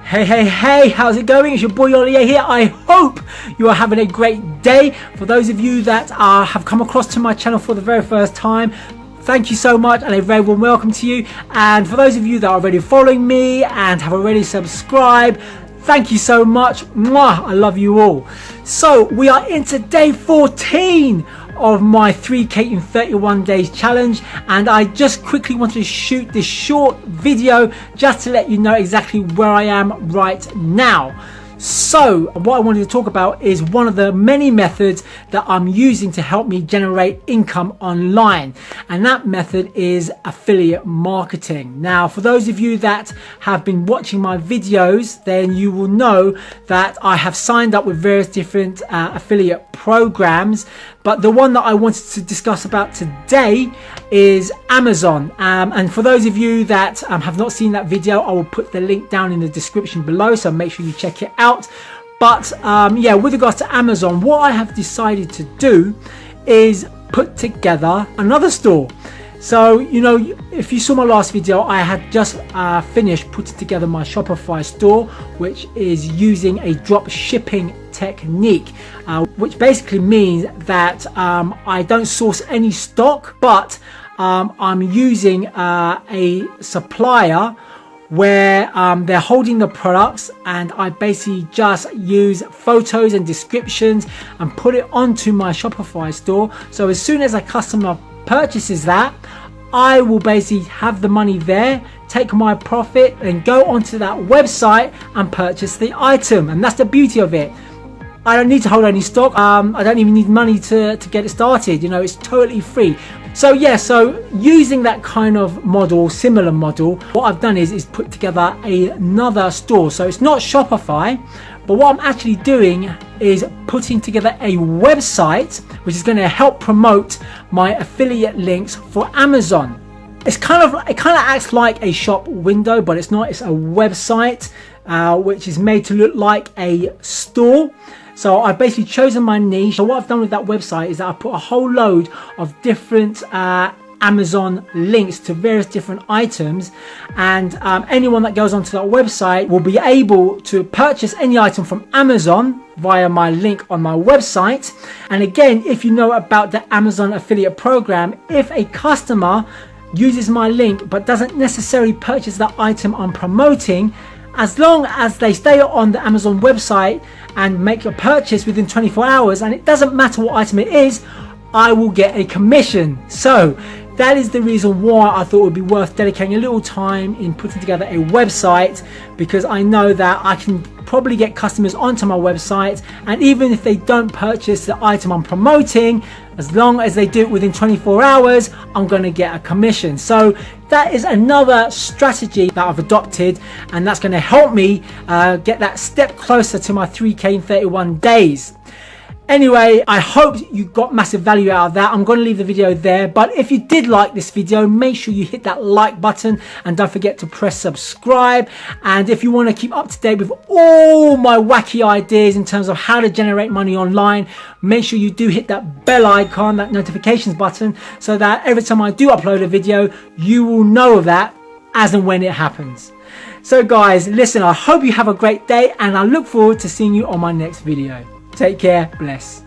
Hey, how's it going? It's your boy Jonny here. I hope you are having a great day. For those of you that have come across to my channel for the very first time, thank you so much and a very warm welcome to you. And for those of you that are already following me and have already subscribed, thank you so much. Mwah, I love you all. So we are into day 14 of my 3K in 31 days challenge, and I just quickly wanted to shoot this short video just to let you know exactly where I am right now. So what I wanted to talk about is one of the many methods that I'm using to help me generate income online, and that method is affiliate marketing. Now, for those of you that have been watching my videos, then you will know that I have signed up with various different affiliate programs, but the one that I wanted to discuss about today is Amazon. And for those of you that have not seen that video, I will put the link down in the description below, so make sure you check it out. But yeah, with regards to Amazon, what I have decided to do is put together another store. So, you know, if you saw my last video, I had just finished putting together my Shopify store, which is using a drop shipping technique, which basically means that I don't source any stock, but I'm using a supplier where they're holding the products, and I basically just use photos and descriptions and put it onto my Shopify store. So as soon as a customer purchases that, I will basically have the money there, take my profit and go onto that website and purchase the item. And that's the beauty of it. I don't need to hold any stock. I don't even need money to get it started. You know, it's totally free. So yeah, so using that kind of model, similar model, what I've done is put together another store. So it's not Shopify, but what I'm actually doing is putting together a website which is going to help promote my affiliate links for Amazon. It kind of acts like a shop window, but it's not. It's a website which is made to look like a store. So I've basically chosen my niche. So what I've done with that website is that I put a whole load of different Amazon links to various different items, and anyone that goes onto that website will be able to purchase any item from Amazon via my link on my website. And again, if you know about the Amazon affiliate program, if a customer uses my link but doesn't necessarily purchase that item I'm promoting, as long as they stay on the Amazon website and make a purchase within 24 hours, and it doesn't matter what item it is, I will get a commission. So that is the reason why I thought it would be worth dedicating a little time in putting together a website, because I know that I can probably get customers onto my website, and even if they don't purchase the item I'm promoting, as long as they do it within 24 hours, I'm going to get a commission. So that is another strategy that I've adopted, and that's going to help me get that step closer to my 3K in 31 days. Anyway, I hope you got massive value out of that. I'm going to leave the video there, but if you did like this video, make sure you hit that like button and don't forget to press subscribe. And if you want to keep up to date with all my wacky ideas in terms of how to generate money online, make sure you do hit that bell icon, that notifications button, so that every time I do upload a video, you will know of that as and when it happens. So guys, listen, I hope you have a great day, and I look forward to seeing you on my next video. Take care, bless.